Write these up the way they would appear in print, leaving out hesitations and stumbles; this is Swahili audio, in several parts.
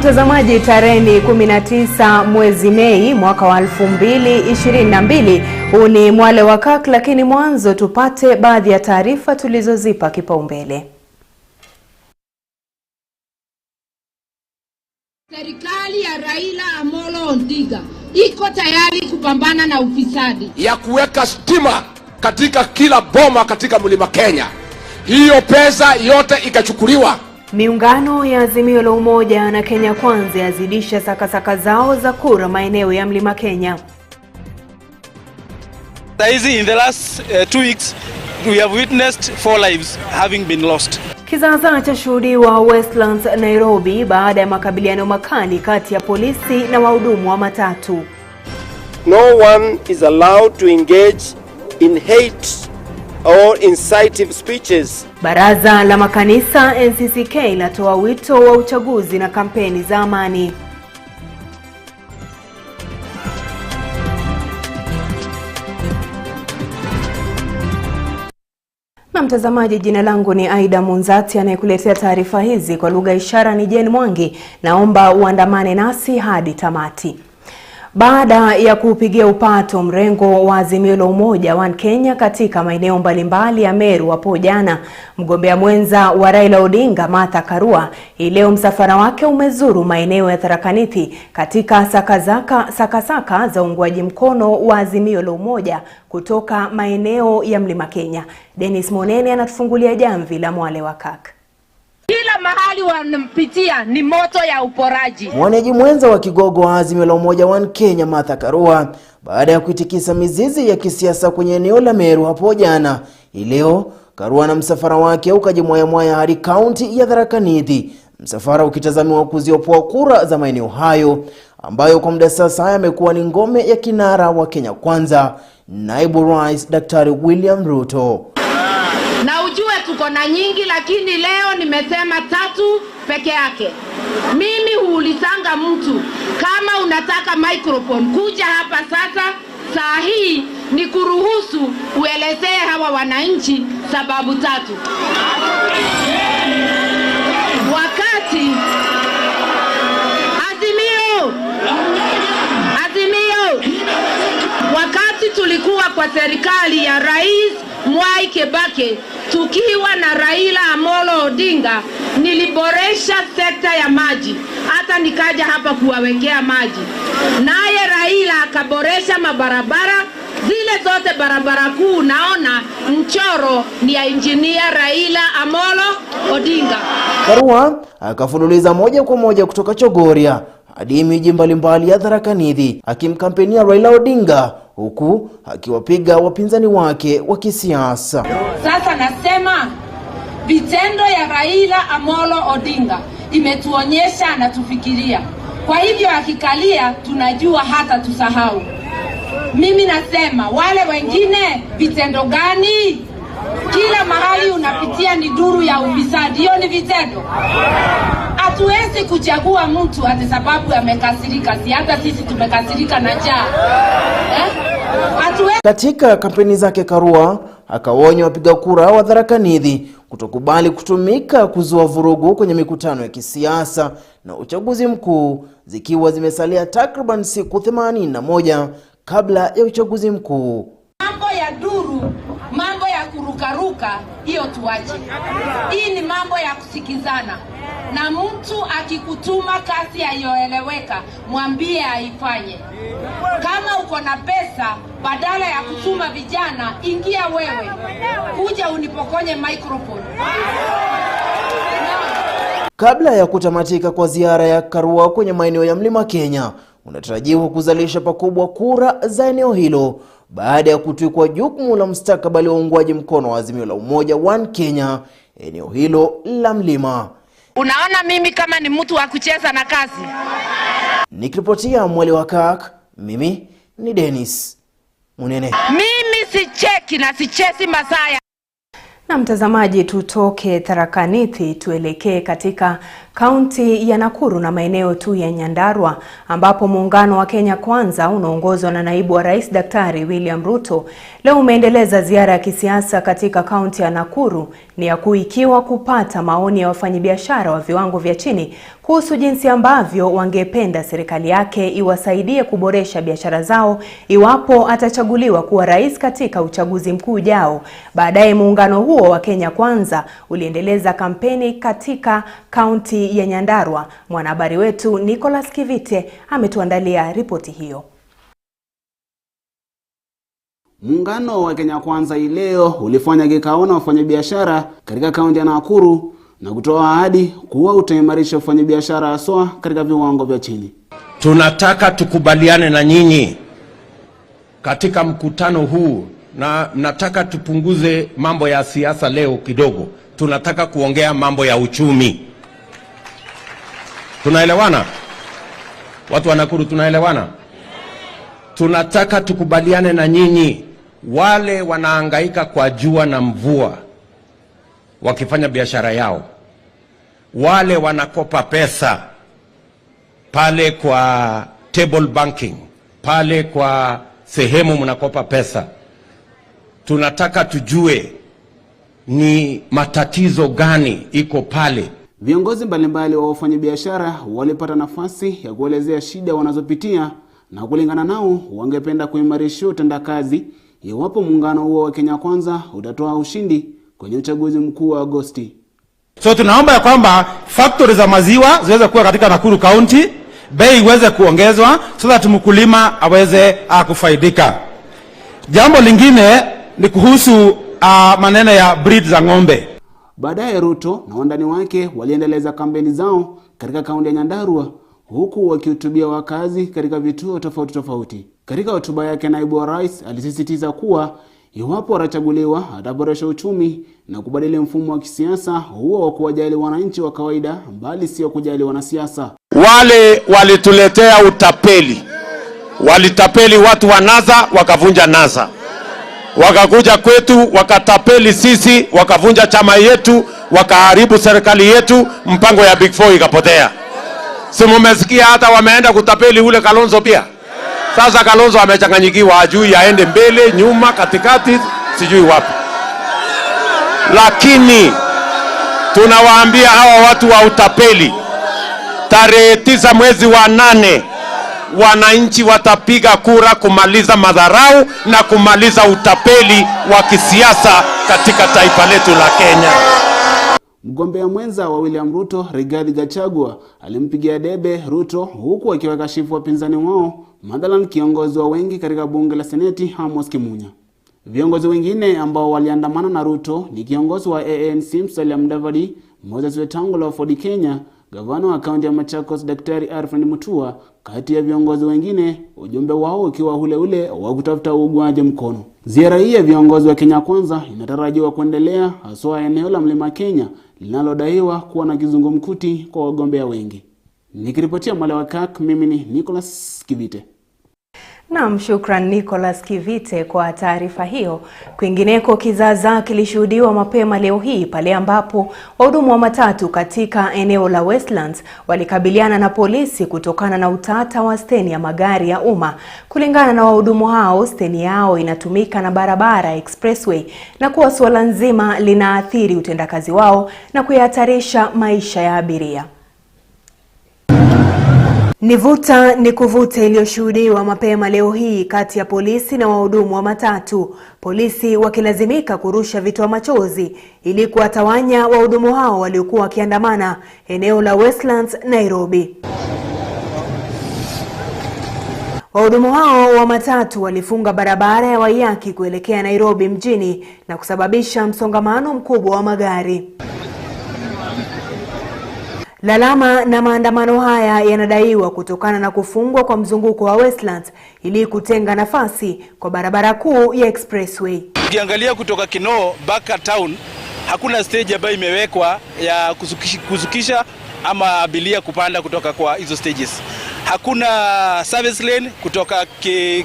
mtazamaji, tarehe 19 mwezi Mei mwaka wa 2022, huu ni Mwale wa Kirk, lakini mwanzo tupate baadhi ya taarifa tulizozipa kipaumbele. Serikali ya Raila Amolo Odinga iko tayari kupambana na ufisadi ya kuweka stima katika kila boma katika Mlima Kenya. Hiyo pesa yote ikachukuliwa. Miungano ya Azimio la Umoja na Kenya Kwanza yazidisha sakasaka zao za kura maeneo ya Mlima Kenya. In the last 2 weeks we have witnessed 4 lives having been lost. Kizaazaa cha shuhudiwa Westlands, Nairobi baada ya makabiliano makali kati ya polisi na wahudumu wa matatu. No one is allowed to engage in hate or inciting speeches. Baraza la makanisa NCCK latoa wito wa uchaguzi na kampeni za amani. Na mtazamaji, jina langu ni Aidah Munzati, anayekuletea taarifa hizi kwa lugha ishara ni Jen Mwangi. Naomba uandamane nasi hadi tamati. Baada ya kupigia upato mrengo wa Azimio la Umoja wa Kenya katika maeneo mbalimbali ya Meru hapo jana, mgombea mwenza wa Raila Odinga Martha Karua leo msafara wake umezuru maeneo ya Tharaka Nithi katika sakasaka za uungwaji mkono wa Azimio la Umoja kutoka maeneo ya Mlima Kenya. Dennis Monene anatufungulia jamvi la Mwale wa Kirk. Kila mahali wanampitia ni moto ya uporaji. Mwenyeji mwenza wa kigogo wa Azimio la Umoja wa Kenya Martha Karua, baada ya kuitikisa mizizi ya kisiasa kwenye eneo la Meru hapo jana, leo Karua na msafara wake ukajimwaya hadi kaunti ya Tharaka Nithi, msafara ukitazamiwa kuziopoa kura za maeneo hayo ambayo kwa muda sasa yamekuwa ni ngome ya kinara wa Kenya Kwanza, Naibu Rais Daktari William Ruto. Na ujue tuko na nyingi, lakini leo nimesema 3 peke yake. Mimi huulizanga mtu, kama unataka microphone kuja hapa sasa, saa hii ni kuruhusu uelezee hawa wananchi sababu 3. Wakati wakati tulikuwa kwa serikali ya Rais Mwai Kibaki tukiwa na Raila Amolo Odinga, niliboresha sekta ya maji, hata nikaja hapa kuwawekea maji. Naye Raila akaboresha mabarabara, zile zote barabara kuu naona mchoro ni ya engineer Raila Amolo Odinga. Karua akafululiza moja kwa moja kutoka Chogoria hadi miji mbalimbali ya Tharaka Nithi akimkampenia Raila Odinga, huku akiwapiga wapinzani wake wa kisiasa. Sasa nasema vitendo ya Raila Amolo Odinga imetuonyesha anatufikiria. Kwa hivyo akikalia tunajua hata tusahau. Mimi nasema wale wengine vitendo gani? Kila mahali unapitia ni duru ya ufisadi. Hiyo ni vitendo. Hatuwezi kuchagua mtu ati sababu amekasirika. Si hata sisi tumekasirika na njaa. Katika kampeni zake Karua akawaonya wapiga kura wa Tharaka Nithi kutokubali kutumika kuzua vurugu kwenye mikutano ya kisiasa na uchaguzi mkuu, zikiwa zimesalia takriban siku 81 kabla ya uchaguzi mkuu. Mambo ya duru, mambo ya kurukaruka, hiyo tuache. Hii ni mambo ya kusikizana. Na mtu akikutuma kazi ayoeleweka, mwambie aifanye. Kama uko na pesa, badala ya kutuma vijana, ingia wewe. Kuja unipokonye microphone. Kabla ya kutamatika kwa ziara ya Karua kwenye maeneo ya Mlima Kenya, unatarajiwa kuzalisha pakubwa kura za eneo hilo baada ya kutwikwa jukumu la mustakabali wa uungwaji mkono wa Azimio la Umoja wa Kenya eneo hilo la Mlima. Unaona mimi kama ni mtu wa kucheza na kazi? Nikiripotia Mwale wa Kirk, mimi ni Dennis Monene. Mimi sicheki na sichezi masaya. Na mtazamaji, tutoke Tharaka Nithi tuelekee katika kaunti ya Nakuru na maeneo tu ya Nyandarua, ambapo muungano wa Kenya Kwanza unaongozwa na naibu wa rais Daktari William Ruto leo umeendeleza ziara ya kisiasa katika kaunti ya Nakuru, ni ya kuikiwa kupata maoni ya wafanyabiashara wa viwango vya chini kuhusu jinsi ambavyo wangependa serikali yake iwasaidie kuboresha biashara zao iwapo atachaguliwa kuwa rais katika uchaguzi mkuu ujao. Baadaye muungano huo wa Kenya Kwanza uliendeleza kampeni katika kaunti ya Nyandarua. Mwanahabari wetu Nicholas Kivite ametuandalia ripoti hiyo. Muungano wa Kenya Kwanza leo ulifanya kikao na wafanyabiashara katika kaunti ya Nakuru na kutoa ahadi kuwa utaimarisha wafanyabiashara haswa katika viwango vya chini. Tunataka tukubaliane na nyinyi katika mkutano huu, na nataka tupunguze mambo ya siasa leo kidogo. Tunataka kuongea mambo ya uchumi. Tunaelewana? Watu wa Nakuru tunaelewana? Tunataka tukubaliane na nyinyi, wale wanahangaika kwa jua na mvua wakifanya biashara yao, wale wanakopa pesa pale kwa table banking, pale kwa sehemu mnakopa pesa, tunataka tujue ni matatizo gani iko pale. Viongozi mbalimbali wa wafanyabiashara walipata nafasi ya kuelezea shida wanazopitia, na kulingana nao wangependa kuimarisha utendakazi iwapo muungano huo wa Kenya Kwanza utatoa ushindi kwenye uchaguzi mkuu wa Agosti. So tunaomba ya kwamba factory za maziwa ziweze kuwa katika Nakuru County, bei iweze kuongezwa so that mkulima aweze kufaidika. Jambo lingine ni kuhusu maneno ya breed za ng'ombe. Baadaye Ruto na wandani wake waliendeleza kampeni zao katika kaunti ya Nyandarua, huku wakihutubia wakazi katika vituo tofauti tofauti. Katika hotuba yake, naibu wa rais alisisitiza kuwa iwapo atachaguliwa ataboresha uchumi na kubadili mfumo wa kisiasa huo wa kuwajali wananchi wa kawaida bali sio kujali wanasiasa. Wale walituletea utapeli, walitapeli watu wa NASA wakavunja NASA, wakakuja kwetu wakatapeli sisi, wakavunja chama yetu, wakaharibu serikali yetu, mpango ya Big Four ikapotea. Si mmesikia hata wameenda kutapeli ule Kalonzo pia? Sasa Kalonzo amechanganyikiwa, ajui aende mbele, nyuma, katikati, sijui wapi. Lakini tunawaambia hawa watu wa utapeli, tarehe 9 mwezi wa 8 wananchi watapiga kura kumaliza madharau na kumaliza utapeli wa kisiasa katika taifa letu la Kenya. Mgombea mwenza wa William Ruto, Rigathi Gachagua, alimpigia debe Ruto huku akiwakashifu wapinzani wao, mathalan kiongozi wa wengi katika bunge la Seneti Amos Kimunya. Viongozi wengine ambao waliandamana na Ruto ni kiongozi wa ANC Musalia Mudavadi, Moses Wetangula wa Ford Kenya, gavana wa kaunti ya Machakos Daktari Alfred Mutua, kati ya viongozi wengine, ujumbe wao ukiwa ule wa kutafuta uungwaji mkono. Ziara hii ya viongozi wa Kenya Kwanza inatarajiwa kuendelea haswa eneo la Mlima Kenya linalodaiwa kuwa na kizungumkuti kwa wagombea wengi. Nikiripotia Mwale wa Kirk, mimi ni Nicholas Kivite. Naam, shukran Nicholas Kivite kwa taarifa hiyo. Kwingineko, kizaazaa kilishuhudiwa mapema leo hii pale ambapo wahudumu wa matatu katika eneo la Westlands walikabiliana na polisi kutokana na utata wa steni ya magari ya umma. Kulingana na wahudumu hao, steni yao inatumika na barabara expressway na kuwa suala nzima linaathiri utendakazi wao na kuyahatarisha maisha ya abiria. Nivuta ni kuvuta iliyoshuhudiwa mapema leo hii kati ya polisi na wahudumu wa matatu, polisi wakilazimika kurusha vitoa machozi ili kuwatawanya wahudumu hao waliokuwa wakiandamana eneo la Westlands, Nairobi. Wahudumu hao wa matatu walifunga barabara ya Waiyaki kuelekea Nairobi mjini na kusababisha msongamano mkubwa wa magari. Lalama na maandamano haya yanadaiwa kutokana na kufungwa kwa mzunguko wa Westlands ili kutenga nafasi kwa barabara kuu ya expressway. Ukiangalia kutoka Kinoo mpaka town hakuna stage ambayo imewekwa ya kuzukisha ama abiria kupanda kutoka kwa hizo stages. Hakuna service lane kutoka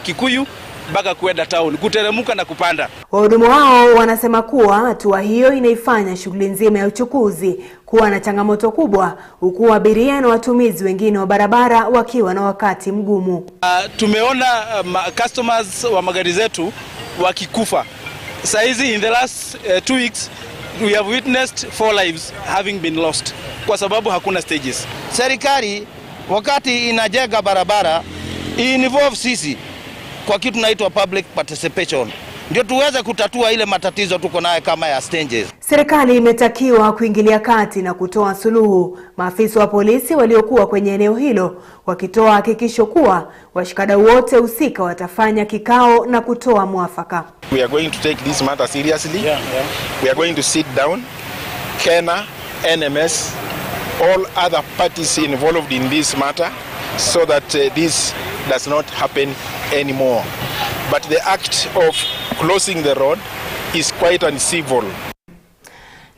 Kikuyu mpaka kwenda town, kuteremuka na kupanda. Wahudumu hao wanasema kuwa hatua hiyo inaifanya shughuli nzima ya uchukuzi kuwa na changamoto kubwa, huku abiria na watumizi wengine wa barabara wakiwa na wakati mgumu. Tumeona customers wa magari zetu wakikufa. Saizi in the last 2 weeks we have witnessed 4 lives having been lost kwa sababu hakuna stages. Serikali wakati inajenga barabara involve sisi kwa kitu tunaitwa public participation, ndio tuweze kutatua ile matatizo tuko naye kama ya stages. Serikali imetakiwa kuingilia kati na kutoa suluhu, maafisa wa polisi waliokuwa kwenye eneo hilo wakitoa hakikisho kuwa washikadau wote husika watafanya kikao na kutoa mwafaka. We are going to take this matter seriously. We are going to sit down, Kenya, NMS, all other parties involved in this matter, so that this does not happen anymore. But the act of closing the road is quite uncivil.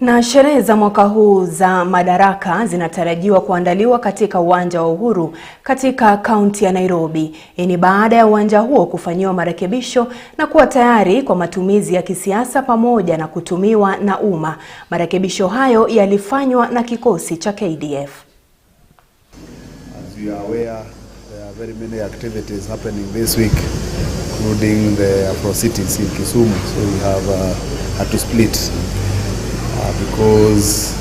Na sherehe za mwaka huu za Madaraka zinatarajiwa kuandaliwa katika uwanja wa Uhuru katika kaunti ya Nairobi. Hii ni baada ya uwanja huo kufanyiwa marekebisho na kuwa tayari kwa matumizi ya kisiasa pamoja na kutumiwa na umma. Marekebisho hayo yalifanywa na kikosi cha KDF. As you are aware, there are very many activities happening this week, including the Afro-Cities in Kisumu. So we have had to split because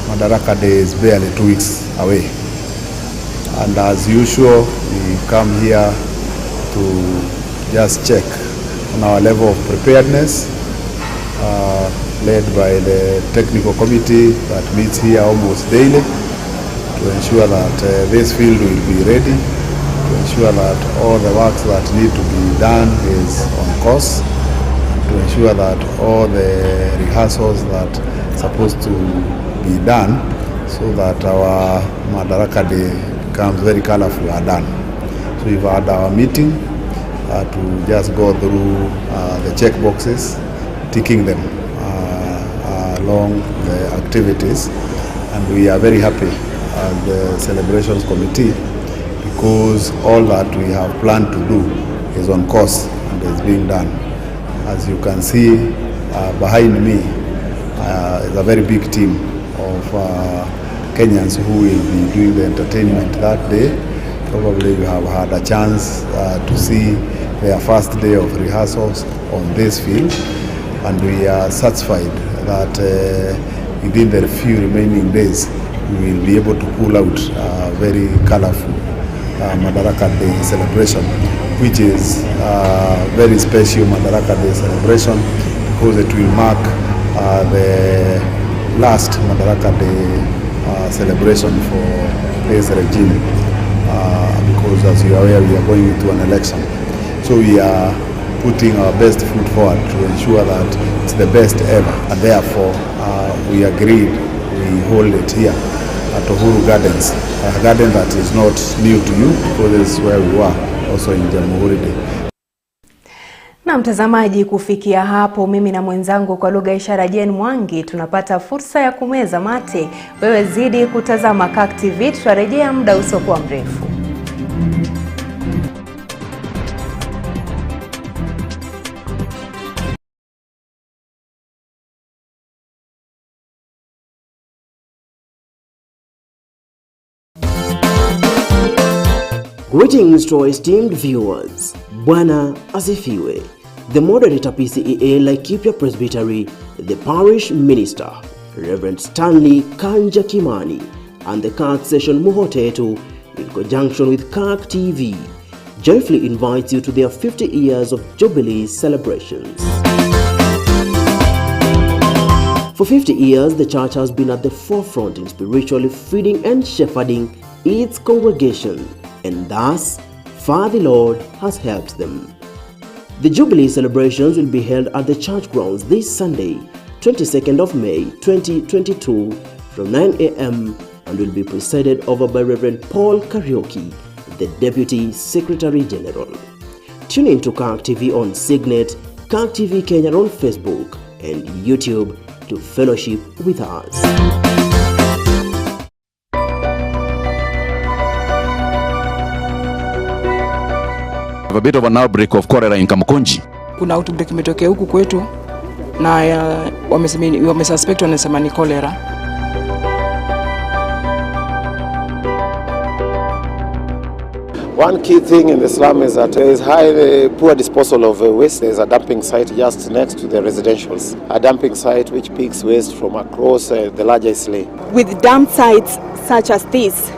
Madaraka Day is barely 2 weeks away. And as usual, we come here to just check on our level of preparedness, led by the technical committee that meets here almost daily, to ensure that this field will be ready, to ensure that all the works that need to be done is on course, to ensure that all the rehearsals that are supposed to be done so that our Madaraka Day becomes very colorful are done. So we've had our meeting to just go through the check boxes, ticking them along the activities, and we are very happy as the celebrations committee because all that we have planned to do is on course and is being done. As you can see behind me is a very big team of Kenyans who will be doing the entertainment that day. Probably you have had a chance to see their first day of rehearsals on this field, and we are satisfied that within the few remaining days we will be able to pull out a very colorful Madaraka Day celebration, which is a very special Madaraka Day celebration because it will mark the last Madaraka Day celebration for this regime, because as you are aware, we are going into an election. So we are putting our best foot forward to ensure that it's the best ever, and therefore we agreed we hold it here at Uhuru Gardens, a garden that is not new to you because this is where we were also in Jamhuri Day. Na mtazamaji, kufikia hapo mimi na mwenzangu kwa lugha ishara Jane Mwangi tunapata fursa ya kumeza mate. Wewe zidi kutazama Kirk TV, tutarejea muda usiokuwa mrefu. Greetings to our esteemed viewers. Bwana asifiwe. The moderator PCEA Laikipia Presbytery, the parish minister, Reverend Stanley Kanja Kimani, and the Kirk session Muhotetu, in conjunction with Kirk TV, joyfully invites you to their 50 years of Jubilee celebrations. For 50 years, the church has been at the forefront in spiritually feeding and shepherding its congregation, and thus far the Lord has helped them. The Jubilee celebrations will be held at the church grounds this Sunday, 22nd of May 2022 from 9 a.m. and will be presided over by Reverend Paul Karaoke, the Deputy Secretary General. Tune in to Kirk TV on Signet, Kirk TV Kenya on Facebook and YouTube to fellowship with us. A bit of an outbreak of cholera in Kamukunji. Kuna outbreak imetokea huku kwetu na wamesuspect wanasema ni cholera. One key thing in the slum is that there is poor disposal of waste. There's a dumping site just next to the residentials. A dumping site which picks waste from across the larger Islay. With dump sites such as this,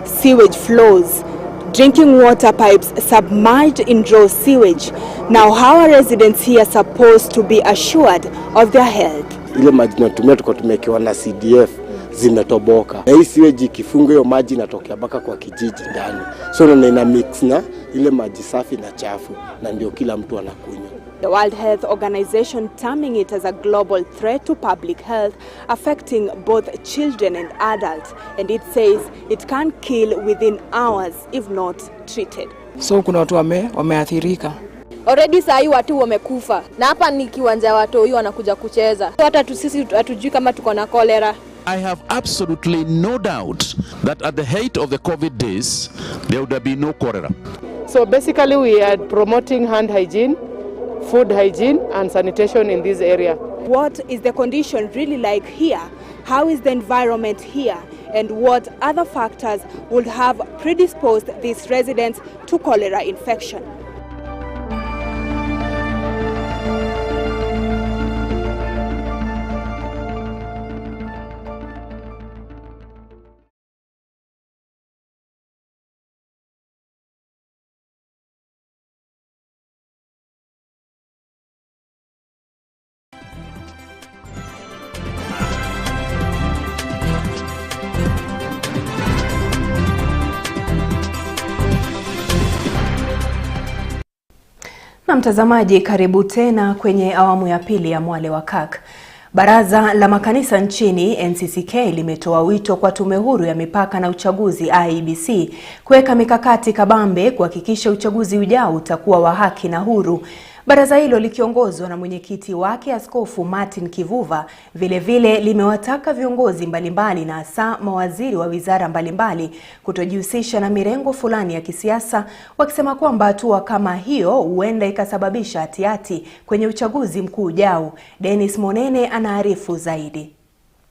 sewage flows, drinking water pipes submerged in raw sewage. Now how are residents here supposed to be assured of their health? Ile maji tunatumia tumekiwa na CDF zimetoboka. Na hii sewage ikifunga hiyo maji inatokea mpaka kwa kijiji ndani. So ina mix na ile maji safi na chafu na ndio kila mtu anakunywa. The World Health Organization terming it as a global threat to public health affecting both children and adults, and it says it can kill within hours if not treated. So kuna watu wameathirika. Already saa hii watu wamekufa. Na hapa ni kiwanja watu hiyo wanakuja kucheza. Hata sisi hatujui kama tuko na cholera. I have absolutely no doubt that at the height of the COVID days, there would have been no cholera. So basically we are promoting hand hygiene, food hygiene and sanitation in this area. What is the condition really like here? How is the environment here? And what other factors would have predisposed these residents to cholera infection? Na mtazamaji, karibu tena kwenye awamu ya pili ya Mwale wa Kirk. Baraza la makanisa nchini NCCK limetoa wito kwa tume huru ya mipaka na uchaguzi IEBC kuweka mikakati kabambe kuhakikisha uchaguzi ujao utakuwa wa haki na huru. Baraza hilo likiongozwa na mwenyekiti wake Askofu Martin Kivuva vile limewataka viongozi mbalimbali na hasa mawaziri wa wizara mbalimbali kutojihusisha na mirengo fulani ya kisiasa, wakisema kwamba hatua kama hiyo huenda ikasababisha hatihati kwenye uchaguzi mkuu ujao. Dennis Monene anaarifu zaidi.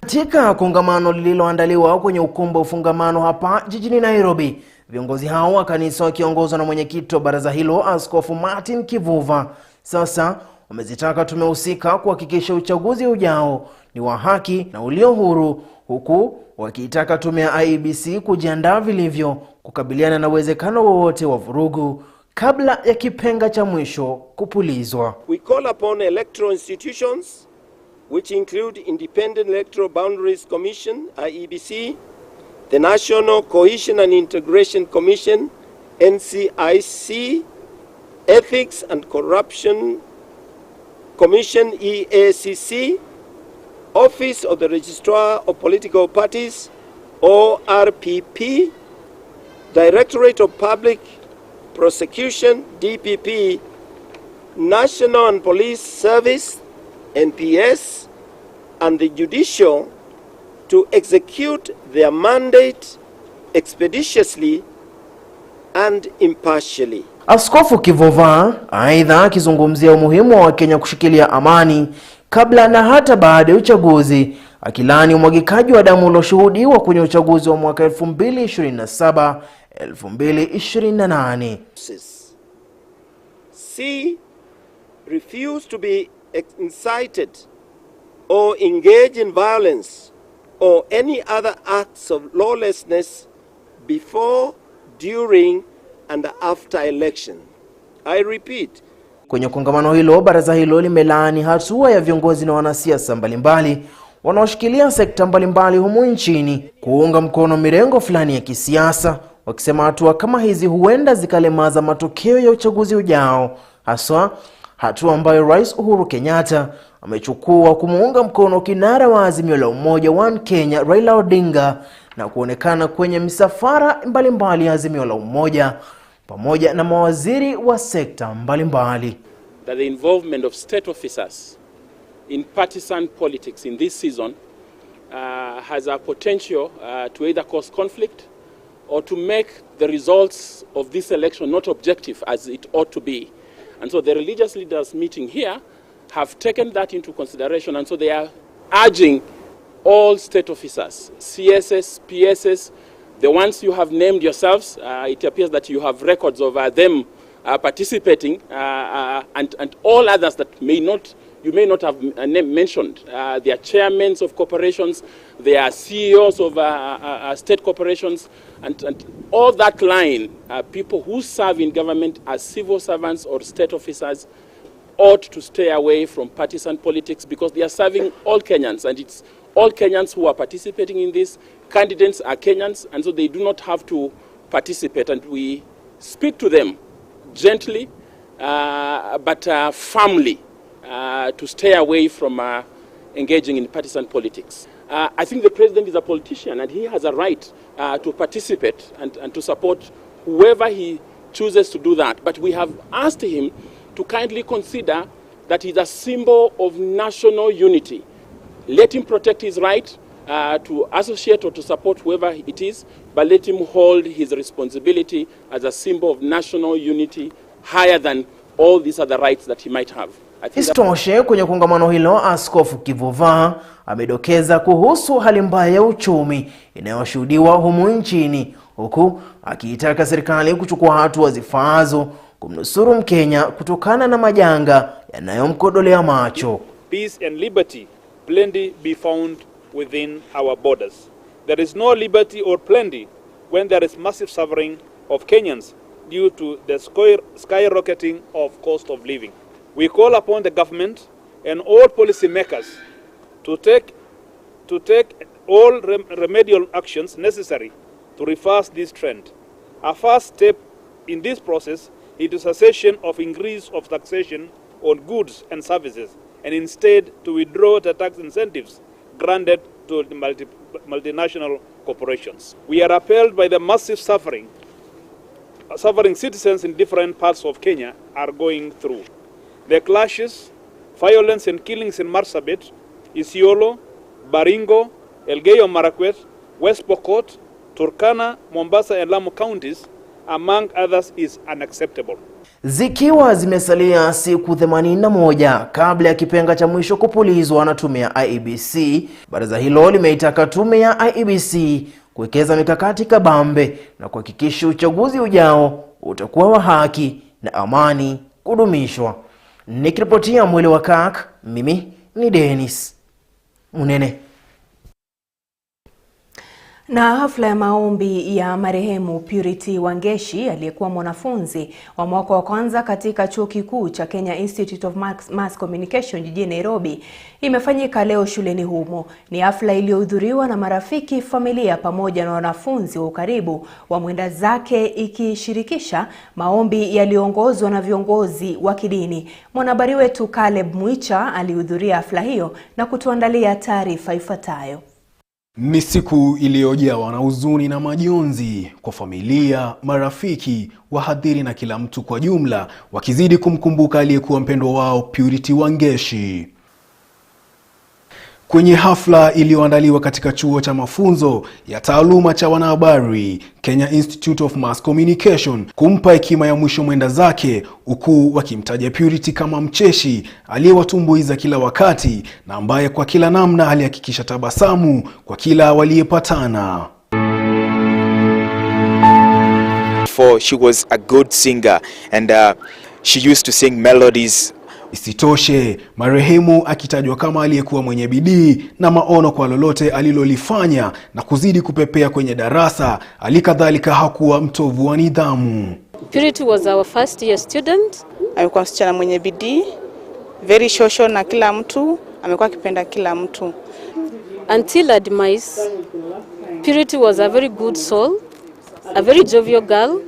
Katika kongamano lililoandaliwa kwenye ukumbi wa ufungamano hapa jijini Nairobi, viongozi hao wa kanisa wakiongozwa na mwenyekiti wa baraza hilo Askofu Martin Kivuva sasa wamezitaka tume husika kuhakikisha uchaguzi ujao ni wa haki na ulio huru, huku wakiitaka tume ya IEBC kujiandaa vilivyo kukabiliana na uwezekano wowote wa vurugu kabla ya kipenga cha mwisho kupulizwa. We call upon electoral institutions which include Independent Electoral Boundaries Commission IEBC, the National Cohesion and Integration Commission NCIC, Ethics and Corruption Commission EACC, Office of the Registrar of Political Parties ORPP, Directorate of Public Prosecution DPP, National and Police Service NPS, and the Judicial to execute their mandate expeditiously and impartially. Askofu Kivuva aidha akizungumzia umuhimu wa Kenya kushikilia amani kabla na hata baada ya uchaguzi, akilani umwagikaji wa damu ulioshuhudiwa kwenye uchaguzi wa mwaka 2027-2028. C. Refuse to be incited or engage in violence or any other acts of lawlessness before, during and after election. I repeat. Kwenye kongamano hilo, baraza hilo limelaani hatua ya viongozi na wanasiasa mbalimbali wanaoshikilia sekta mbalimbali humu nchini kuunga mkono mirengo fulani ya kisiasa, wakisema hatua kama hizi huenda zikalemaza matokeo ya uchaguzi ujao, haswa hatua ambayo Rais Uhuru Kenyatta amechukua kumuunga mkono kinara wa Azimio la Umoja One Kenya Raila Odinga na kuonekana kwenye misafara mbalimbali ya Azimio la Umoja pamoja na mawaziri wa sekta mbalimbali. That the involvement of state officers in partisan politics in this season has a potential to either cause conflict or to make the results of this election not objective as it ought to be. And so the religious leaders meeting here have taken that into consideration, and so they are urging all state officers, CSS, PSS, the ones you have named yourselves. It appears that you have records of them participating, and all others that you may not have mentioned. They are chairmen of corporations, they are CEOs of state corporations, and all that line, people who serve in government as civil servants or state officers ought to stay away from partisan politics, because they are serving all Kenyans, and it's all Kenyans who are participating in this. Candidates are Kenyans, and so they do not have to participate, and we speak to them gently but firmly to stay away from engaging in partisan politics. I think the president is a politician, and he has a right to participate and to support whoever he chooses to do that. But we have asked him to kindly consider that he's a symbol of national unity. Let him protect his right to associate or to support whoever it is, but let him hold his responsibility as a symbol of national unity higher than all these other rights that he might have. Isitoshe, kwenye kongamano hilo, Askofu Kivuva amedokeza kuhusu hali mbaya ya uchumi inayoshuhudiwa humu nchini, huku akiitaka serikali kuchukua hatua zifaazo kumnusuru Mkenya kutokana na majanga yanayomkodolea macho. Peace and liberty plenty be found within our borders. There is no liberty or plenty when there is massive suffering of Kenyans due to the skyrocketing of cost of living. We call upon the government and all policy makers to take all remedial actions necessary to reverse this trend. Our first step in this process is the cessation of increase of taxation on goods and services, and instead to withdraw the tax incentives granted to the multinational corporations. We are appalled by the massive suffering citizens in different parts of Kenya are going through. The clashes, violence and killings in Marsabit, Isiolo, Baringo, Elgeyo Marakwet, West Pokot, Turkana, Mombasa and Lamu counties, among others, is unacceptable. Zikiwa zimesalia siku 81 kabla ya kipenga cha mwisho kupulizwa na tume ya IEBC, baraza hilo limeitaka tume ya IEBC kuwekeza mikakati kabambe na kuhakikisha uchaguzi ujao utakuwa wa haki na amani kudumishwa. Nikiripotia Mwale wa Kirk, mimi ni Dennis Munene. Na hafla ya maombi ya marehemu Purity Wangeshi aliyekuwa mwanafunzi wa mwaka wa kwanza katika chuo kikuu cha Kenya Institute of Mass Communication jijini Nairobi imefanyika leo shuleni humo. Ni hafla iliyohudhuriwa na marafiki, familia pamoja na wanafunzi wa ukaribu wa mwenda zake, ikishirikisha maombi yaliyoongozwa na viongozi wa kidini. Mwanahabari wetu Caleb Mwicha alihudhuria hafla hiyo na kutuandalia taarifa ifuatayo. Ni siku iliyojawa na huzuni na majonzi kwa familia, marafiki, wahadhiri na kila mtu kwa jumla, wakizidi kumkumbuka aliyekuwa mpendwa wao Purity Wangeshi. Kwenye hafla iliyoandaliwa katika chuo cha mafunzo ya taaluma cha wanahabari Kenya Institute of Mass Communication, kumpa hekima ya mwisho mwenda zake, huku wakimtaja Purity kama mcheshi aliyewatumbuiza kila wakati na ambaye kwa kila namna alihakikisha tabasamu kwa kila waliyepatana. She was a good singer and she used to sing melodies. Isitoshe, marehemu akitajwa kama aliyekuwa mwenye bidii na maono kwa lolote alilolifanya na kuzidi kupepea kwenye darasa, alikadhalika hakuwa mtovu wa nidhamu. Purity was our first year student. Alikuwa msichana mwenye bidii, very social na kila mtu, amekuwa akipenda kila mtu. Until her demise, Purity was a very good soul, a very jovial girl.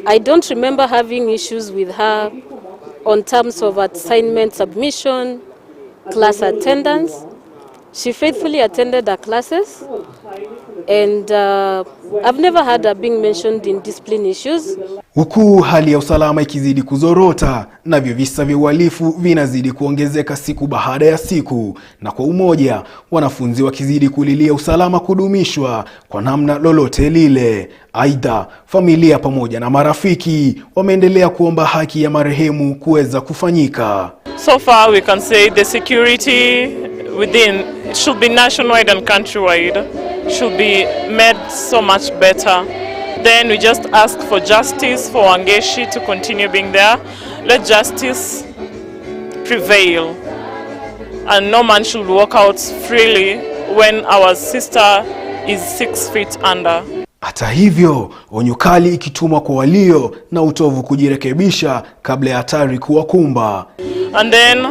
I don't remember having issues with her on terms of assignment submission, class attendance. She faithfully attended her classes, and I've never had her being mentioned in discipline issues. Huku hali ya usalama ikizidi kuzorota, navyo visa vya uhalifu vinazidi kuongezeka siku baada ya siku, na kwa umoja wanafunzi wakizidi kulilia usalama kudumishwa kwa namna lolote lile. Aidah, familia pamoja na marafiki wameendelea kuomba haki ya marehemu kuweza kufanyika. So far we can say the security within should be nationwide and countrywide, should be made so much better. Then we just ask for justice for Wangeshi to continue being there. Let justice prevail, and no man should walk out freely when our sister is 6 feet under. Hata hivyo, onyo kali ikitumwa kwa walio na utovu kujirekebisha kabla ya hatari kuwakumba. And then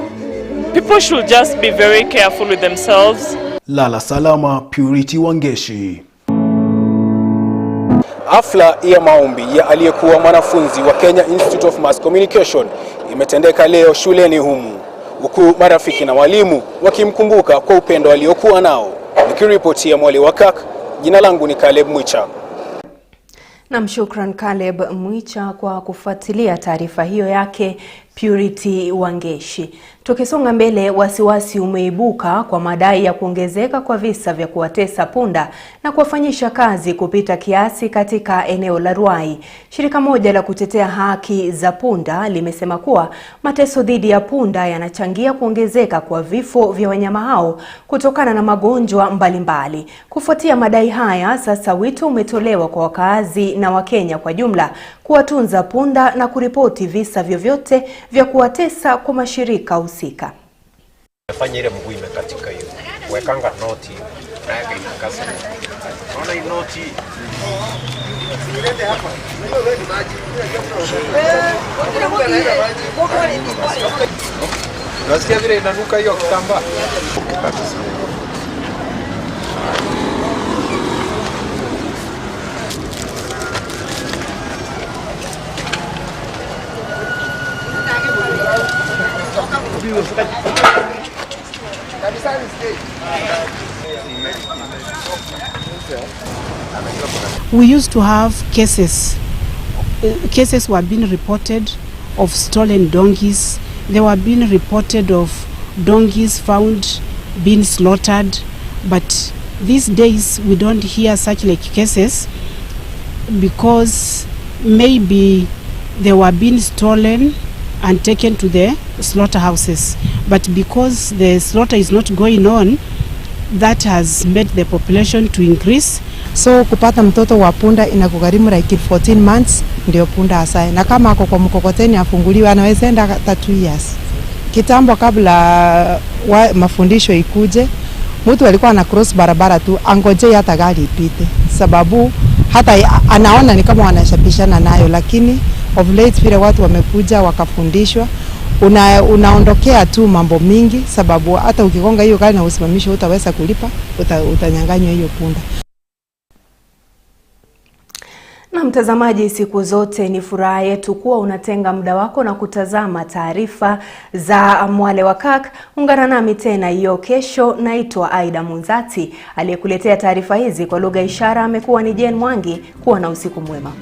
people should just be very careful with themselves. Lala salama, Purity Wangeshi. Hafla ya maombi ya aliyekuwa mwanafunzi wa Kenya Institute of Mass Communication imetendeka leo shuleni humu, huku marafiki na walimu wakimkumbuka kwa upendo aliokuwa nao. Nikiripotia Mwale wa Kirk, jina langu ni Caleb Mwicha. Na shukran Caleb Mwicha kwa kufuatilia taarifa hiyo yake Purity Wangeshi. Tukisonga mbele, wasiwasi umeibuka kwa madai ya kuongezeka kwa visa vya kuwatesa punda na kuwafanyisha kazi kupita kiasi katika eneo la Ruai. Shirika moja la kutetea haki za punda limesema kuwa mateso dhidi ya punda yanachangia kuongezeka kwa vifo vya wanyama hao kutokana na magonjwa mbalimbali. Kufuatia madai haya, sasa wito umetolewa kwa wakazi na Wakenya kwa jumla kuwatunza punda na kuripoti visa vyovyote vya kuwatesa kwa mashirika husika. Fanya ile mguu imekatika hiyo. Wekanga noti na yake itakasa. Naona hii noti. Nilete hapa. Wewe ni maji. Nasikia vile inanuka hiyo kitambaa. We used to have cases were being reported of stolen donkeys. They were being reported of donkeys found being slaughtered, but these days we don't hear such like cases because maybe they were being stolen and taken to the slaughterhouses, but because the slaughter is not going on, that has made the population to increase. So kupata mtoto wa punda inakugharimu like 14 months ndio punda asae, na kama ako kwa mkokoteni afunguliwe anaweza enda hata 2 years. Kitambo kabla mafundisho ikuje, mtu alikuwa ana cross barabara tu angoje hata gari ipite, sababu hata anaona ni kama wanashapishana nayo, lakini of late vile watu wamekuja wakafundishwa, unaondokea tu mambo mingi, sababu hata ukigonga hiyo gari na usimamisho utaweza kulipa, utanyang'anywa hiyo punda. Na mtazamaji, siku zote ni furaha yetu kuwa unatenga muda wako na kutazama taarifa za Mwale wa Kirk. Ungana nami tena hiyo kesho. Naitwa Aidah Munzati. Aliyekuletea taarifa hizi kwa lugha ishara amekuwa ni Mwale. Kuwa na usiku mwema.